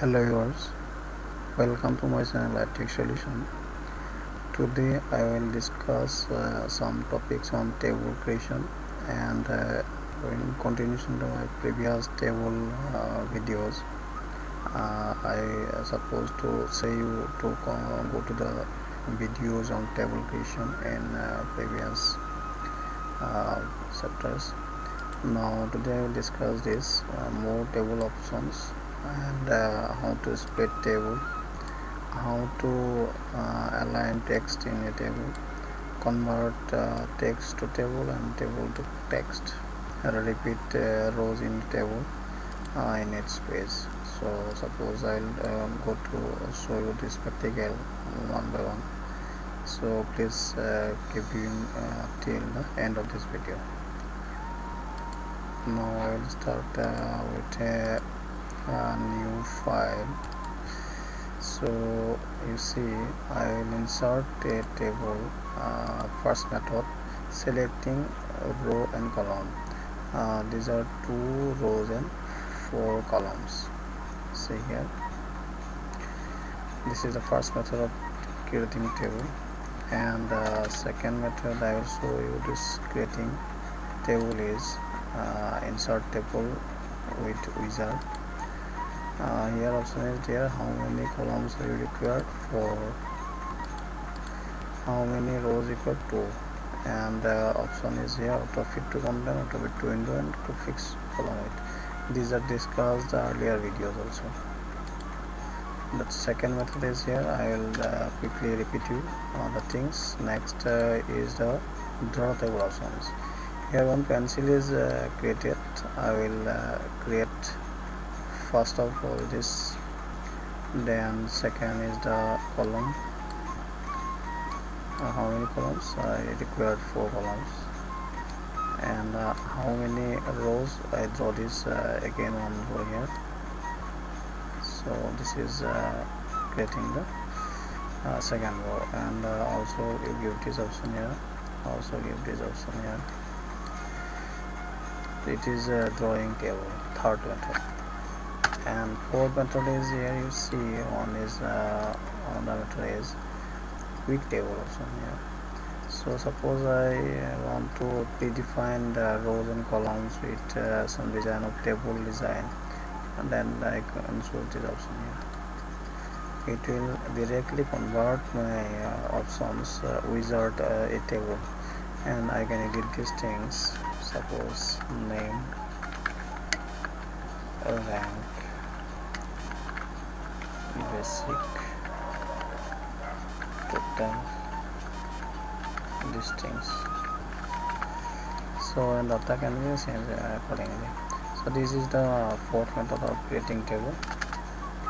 Hello viewers, welcome to my channel itechsolution. Today I will discuss some topics on table creation and in continuation to my previous table videos. I supposed to say you to go to the videos on table creation in previous chapters. Now today I will discuss this more table options and how to split table, how to align text in a table, convert text to table and table to text, repeat rows in table in its place. So suppose I'll go to show you this practical one by one. So please keep viewing till the end of this video. Now I will start with a new file. So you see I will insert a table. First method, selecting row and column. These are 2 rows and 4 columns. See here, this is the first method of creating table, and second method I will show you this creating table is insert table with wizard. Here option is there, how many columns you require, 4, how many rows equal 2, and option is here auto fit to content, auto fit to window, and to fix column width. These are discussed earlier videos also. The second method is here, I will quickly repeat you the things. Next is the draw table options. Here one pencil is created. I will create first of all this, then second is the column. How many columns? I required 4 columns, and how many rows? I draw this again one row here. So this is creating the second row, and also you give this option here, also give this option here. It is drawing table, third method. And fourth method is here, you see one is on the method is quick table option here. So suppose I want to predefine the rows and columns with some design of table design, and then I can choose this option here. It will directly convert my options wizard a table, and I can edit these things. Suppose name, rank, basic, total, these things. So and data can be changed accordingly. So this is the fourth method of creating table.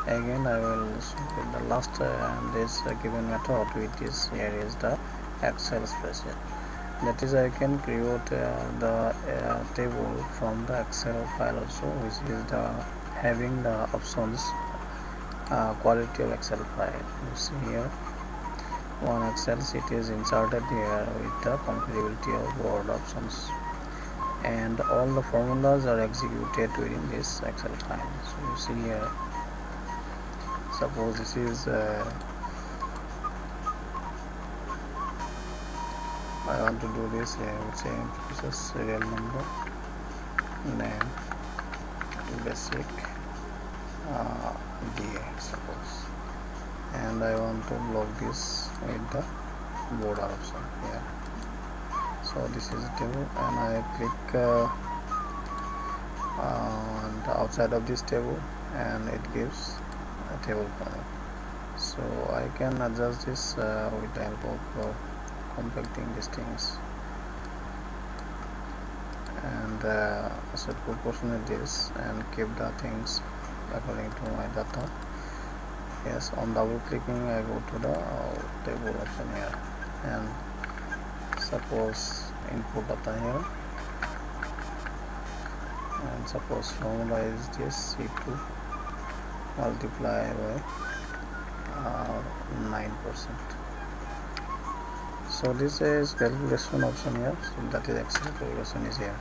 Again I will show the last this given method, which is here is the Excel spreadsheet. That is, I can create the table from the Excel file also, which is the having the options quality of Excel file. You see here one Excel sheet is inserted here with the compatibility of Word options, and all the formulas are executed within this Excel file. So you see here, suppose this is I want to do this here. I would say process serial number, name, basic, DA suppose, and I want to block this with the border option here. So this is the table, and I click on the outside of this table, and it gives a table format. So I can adjust this with the help of compacting these things, and set proportionate this and keep the things according to my data. Yes, on double clicking I go to the table option here, and suppose input data here, and suppose formula is this C2 multiply by 9%. So this is calculation option here, so that is Excel calculation is here.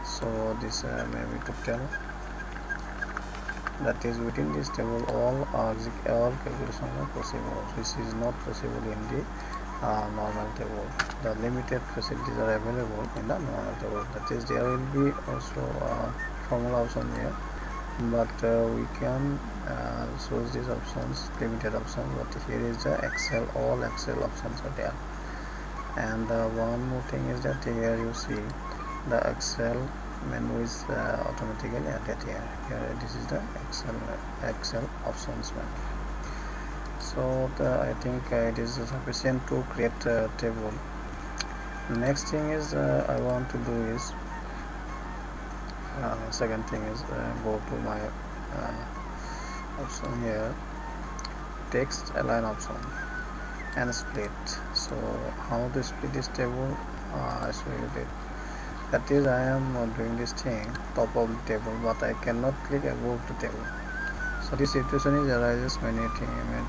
So this maybe total that is within this table all calculations are possible, which is not possible in the normal table. The limited facilities are available in the normal table. That is, there will be also formula option here, but we can choose these options, limited options. But here is the Excel, all Excel options are there. And one more thing is that here you see the Excel menu is automatically added here. This is the Excel options menu. So I think it is sufficient to create a table. Next thing is I want to do is second thing is go to my option here, text align option and split. So how to split this table, I show you that is I am doing this thing top of the table, but I cannot click above the table. So this situation is arises many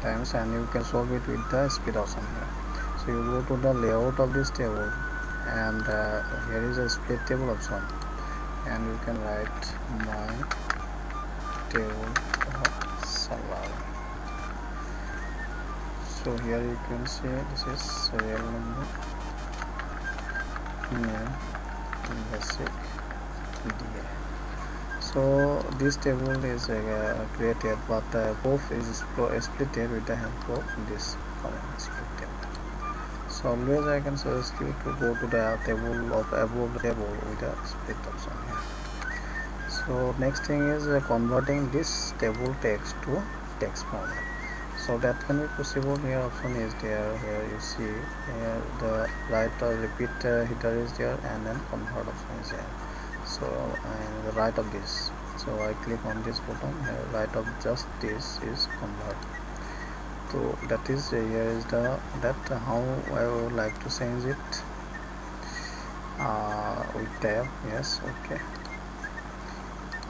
times, and you can solve it with the split option here. So you go to the layout of this table, and here is a split table option, and you can write my table of salary. So here you can see this is serial number, name, basic, DA. So this table is created, but both is splitted with the help of this command split table. So always I can suggest you to go to the table of above the table with a split option here. So next thing is converting this table text to text format. So that can be possible. Here option is there. Here you see here the right repeat header is there, and then convert option is there. So and the right of this, so I click on this button here, right of just this is convert. So that is here is the how I would like to change it with tab. Yes, okay,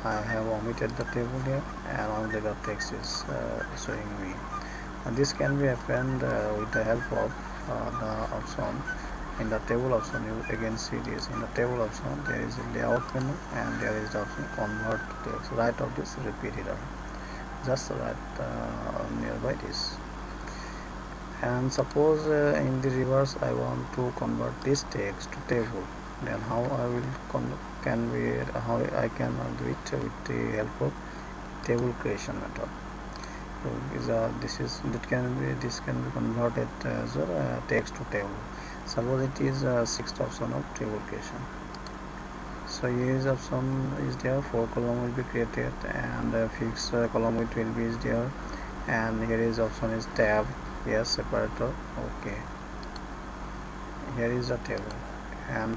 I have omitted the table here, and only the text is showing me. And this can be happened with the help of the option. In the table option, you again see this. In the table option, there is a layout menu, and there is the option convert to text. Right of this repeat header, just right nearby this. And suppose in the reverse I want to convert this text to table, then how I will how I can do it with the help of table creation method. So this can be converted as a text to table. Suppose it is sixth option of table creation. So here is option is there, 4 column will be created, and fixed column width will be there, and here is option is tab, yes, separator, okay. Here is the table, and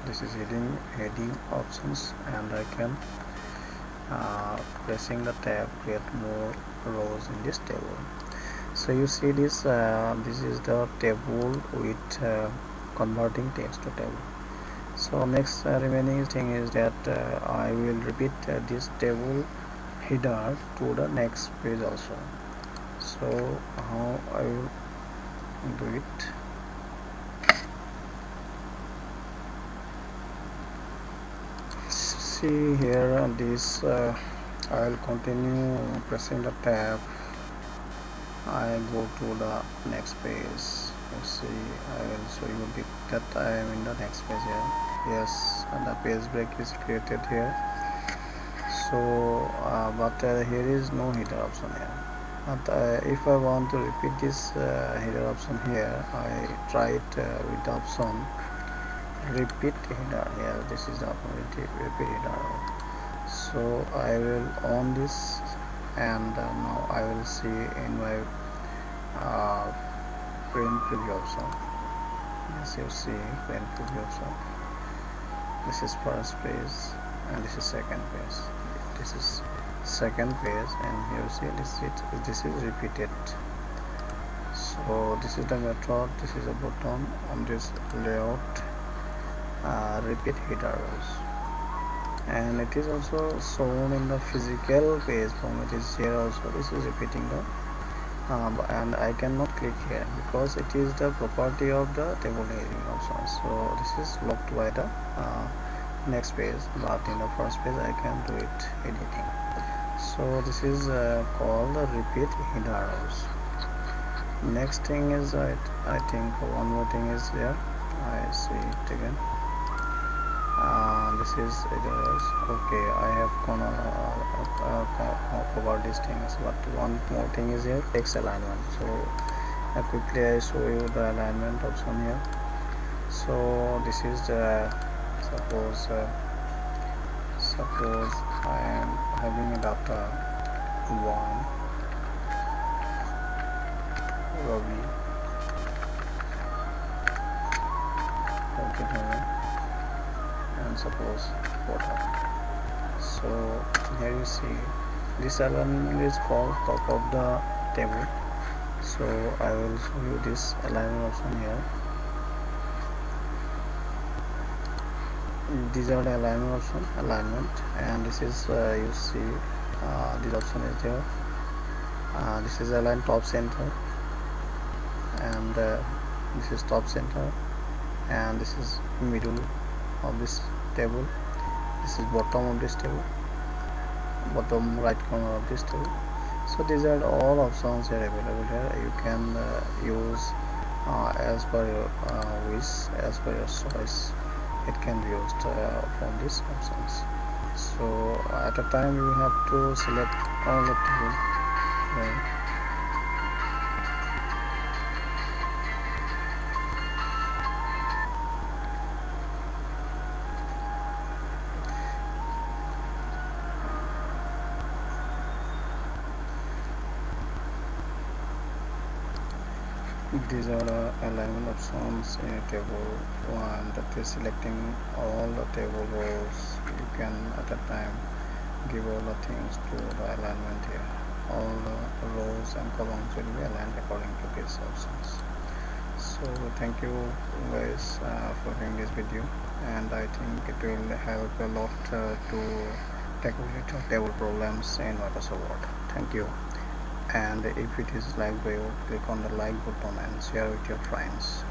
this is heading options, and I can pressing the tab create more rows in this table. So you see this this is the table with converting text to table. So next remaining thing is that I will repeat this table header to the next page also. So how I will do it? See here this I will continue pressing the tab. I go to the next page. You see, I will show you that I am in the next page here. Yes, and the page break is created here. So but here is no header option here. But if I want to repeat this header option here, I try it with the option repeat header here. This is the option repeat header. So I will on this, and now I will see in my print preview option. Yes, you see print preview option. This is first page, and this is second page. This is second page, and here you see this is repeated. So this is the method. This is a button on this layout. Repeat header rows, and it is also shown in the physical page format is here also. This is repeating the and I cannot click here because it is the property of the table heading option. So this is locked by the next page, but in the first page I can do it editing. So this is called repeat headers. Next thing is I think one more thing is here. I see it again. This is headers. Okay, I have covered these things, but one more thing is here, text alignment. So quickly I show you the alignment option here. So this is the suppose I am having a data 1 Ravi, okay, and suppose water. So here you see this alignment is called top of the table. So I will show you this alignment option here. These are the alignment option, and this is you see this option is there. This is align top center, and this is top center, and this is middle of this table. This is bottom of this table, bottom right corner of this table. So these are all options here available here. You can use as per your wish, as per your choice. It can be used from these options. So at a time you have to select all the table. Right. These are the alignment options in a table, and that is selecting all the table rows. You can at a time give all the things to the alignment here. All the rows and columns will be aligned according to these options. So thank you guys for viewing this video, and I think it will help a lot to tackle table problems in Microsoft Word. Thank you. And if it is liked by you, click on the like button and share with your friends.